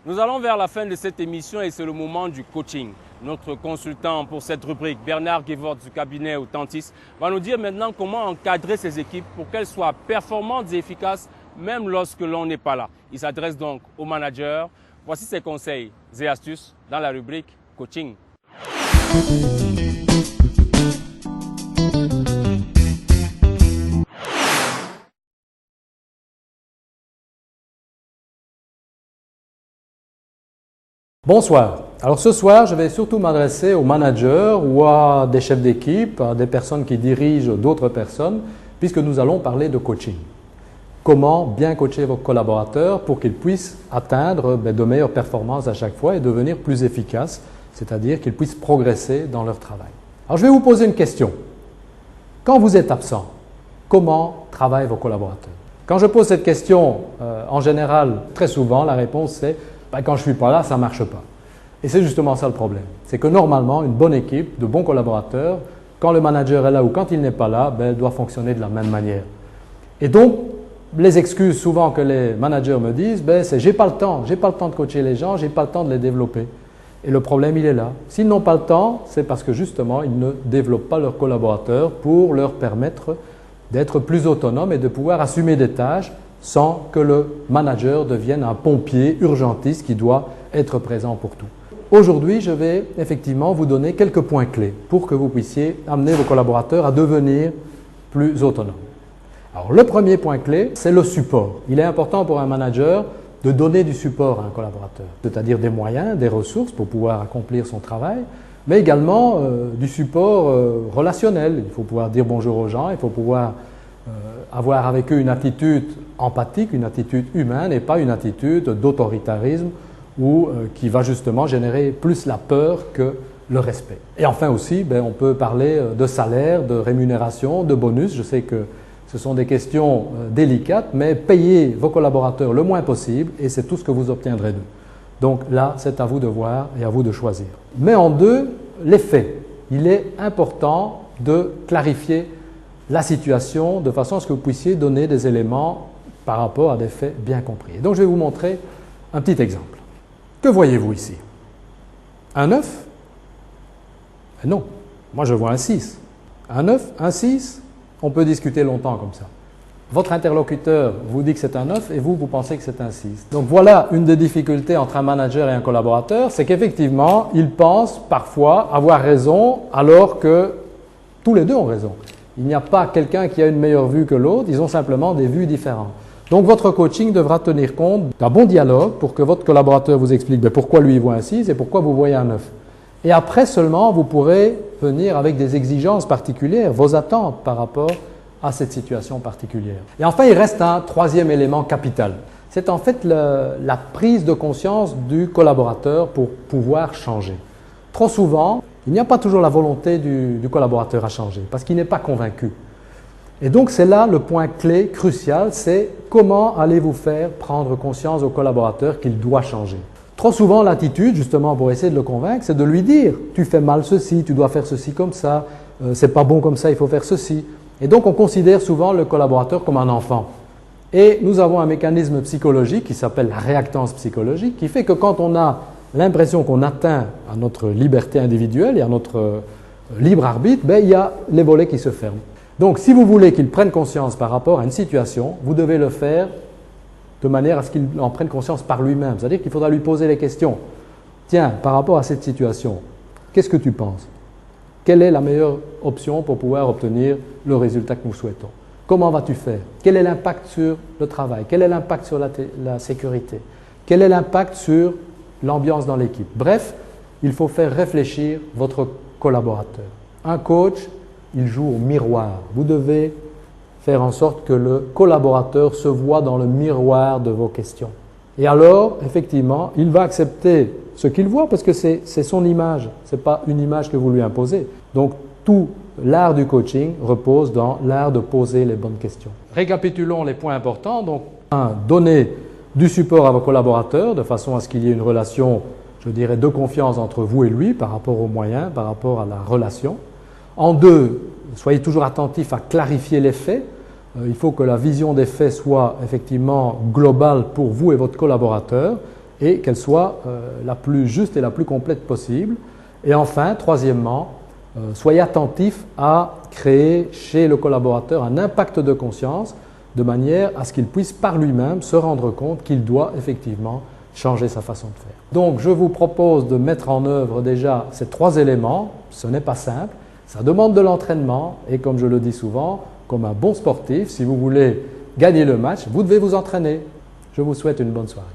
Nous allons vers la fin de cette émission et c'est le moment du coaching. Notre consultant pour cette rubrique, Bernard Guévort du cabinet Autantis, va nous dire maintenant comment encadrer ces équipes pour qu'elles soient performantes et efficaces même lorsque l'on n'est pas là. Il s'adresse donc aux managers. Voici ses conseils et astuces dans la rubrique coaching. Bonsoir. Alors ce soir, je vais surtout m'adresser aux managers ou à des chefs d'équipe, à des personnes qui dirigent d'autres personnes, puisque nous allons parler de coaching. Comment bien coacher vos collaborateurs pour qu'ils puissent atteindre de meilleures performances à chaque fois et devenir plus efficaces, c'est-à-dire qu'ils puissent progresser dans leur travail. Alors je vais vous poser une question. Quand vous êtes absent, comment travaillent vos collaborateurs? Quand je pose cette question, en général, très souvent, la réponse c'est quand je ne suis pas là, ça ne marche pas. Et c'est justement ça le problème. C'est que normalement, une bonne équipe, de bons collaborateurs, quand le manager est là ou quand il n'est pas là, elle doit fonctionner de la même manière. Et donc, les excuses souvent que les managers me disent, c'est j'ai pas le temps de coacher les gens, j'ai pas le temps de les développer. Et le problème, il est là. S'ils n'ont pas le temps, c'est parce que justement, ils ne développent pas leurs collaborateurs pour leur permettre d'être plus autonomes et de pouvoir assumer des tâches sans que le manager devienne un pompier urgentiste qui doit être présent pour tout. Aujourd'hui, je vais effectivement vous donner quelques points clés pour que vous puissiez amener vos collaborateurs à devenir plus autonomes. Alors, le premier point clé, c'est le support. Il est important pour un manager de donner du support à un collaborateur, c'est-à-dire des moyens, des ressources pour pouvoir accomplir son travail, mais également du support relationnel. Il faut pouvoir dire bonjour aux gens, il faut pouvoir avoir avec eux une attitude empathique, une attitude humaine et pas une attitude d'autoritarisme ou qui va justement générer plus la peur que le respect. Et enfin aussi, on peut parler de salaire, de rémunération, de bonus. Je sais que ce sont des questions délicates, mais payez vos collaborateurs le moins possible et c'est tout ce que vous obtiendrez d'eux. Donc là, c'est à vous de voir et à vous de choisir. Mais en deux, les faits. Il est important de clarifier la situation de façon à ce que vous puissiez donner des éléments par rapport à des faits bien compris. Et donc, je vais vous montrer un petit exemple. Que voyez-vous ici? Un 9? Non, moi je vois un 6. Un 9, un 6, on peut discuter longtemps comme ça. Votre interlocuteur vous dit que c'est un 9 et vous pensez que c'est un 6. Donc voilà une des difficultés entre un manager et un collaborateur, c'est qu'effectivement, ils pensent parfois avoir raison alors que tous les deux ont raison. Il n'y a pas quelqu'un qui a une meilleure vue que l'autre, ils ont simplement des vues différentes. Donc votre coaching devra tenir compte d'un bon dialogue pour que votre collaborateur vous explique pourquoi lui il voit un 6 et pourquoi vous voyez un 9. Et après seulement, vous pourrez venir avec des exigences particulières, vos attentes par rapport à cette situation particulière. Et enfin, il reste un troisième élément capital. C'est en fait la prise de conscience du collaborateur pour pouvoir changer. Trop souvent, il n'y a pas toujours la volonté du collaborateur à changer parce qu'il n'est pas convaincu. Et donc, c'est là le point clé, crucial, c'est comment allez-vous faire prendre conscience au collaborateur qu'il doit changer. Trop souvent, l'attitude, justement, pour essayer de le convaincre, c'est de lui dire « tu fais mal ceci, tu dois faire ceci comme ça, c'est pas bon comme ça, il faut faire ceci ». Et donc, on considère souvent le collaborateur comme un enfant. Et nous avons un mécanisme psychologique qui s'appelle la réactance psychologique, qui fait que quand on a l'impression qu'on atteint à notre liberté individuelle et à notre libre arbitre, il y a les volets qui se ferment. Donc, si vous voulez qu'il prenne conscience par rapport à une situation, vous devez le faire de manière à ce qu'il en prenne conscience par lui-même. C'est-à-dire qu'il faudra lui poser les questions. Tiens, par rapport à cette situation, qu'est-ce que tu penses? Quelle est la meilleure option pour pouvoir obtenir le résultat que nous souhaitons? Comment vas-tu faire? Quel est l'impact sur le travail? Quel est l'impact sur la sécurité? Quel est l'impact sur l'ambiance dans l'équipe? Bref, il faut faire réfléchir votre collaborateur. Un coach, il joue au miroir. Vous devez faire en sorte que le collaborateur se voit dans le miroir de vos questions. Et alors, effectivement, il va accepter ce qu'il voit parce que c'est son image, ce n'est pas une image que vous lui imposez. Donc, tout l'art du coaching repose dans l'art de poser les bonnes questions. Récapitulons les points importants. Donc, 1. Donner du support à vos collaborateurs de façon à ce qu'il y ait une relation, je dirais, de confiance entre vous et lui par rapport aux moyens, par rapport à la relation. En 2, soyez toujours attentifs à clarifier les faits. Il faut que la vision des faits soit effectivement globale pour vous et votre collaborateur. et qu'elle soit la plus juste et la plus complète possible. Et enfin, troisièmement, soyez attentif à créer chez le collaborateur un impact de conscience de manière à ce qu'il puisse par lui-même se rendre compte qu'il doit effectivement changer sa façon de faire. Donc je vous propose de mettre en œuvre déjà ces 3 éléments. Ce n'est pas simple, ça demande de l'entraînement et comme je le dis souvent, comme un bon sportif, si vous voulez gagner le match, vous devez vous entraîner. Je vous souhaite une bonne soirée.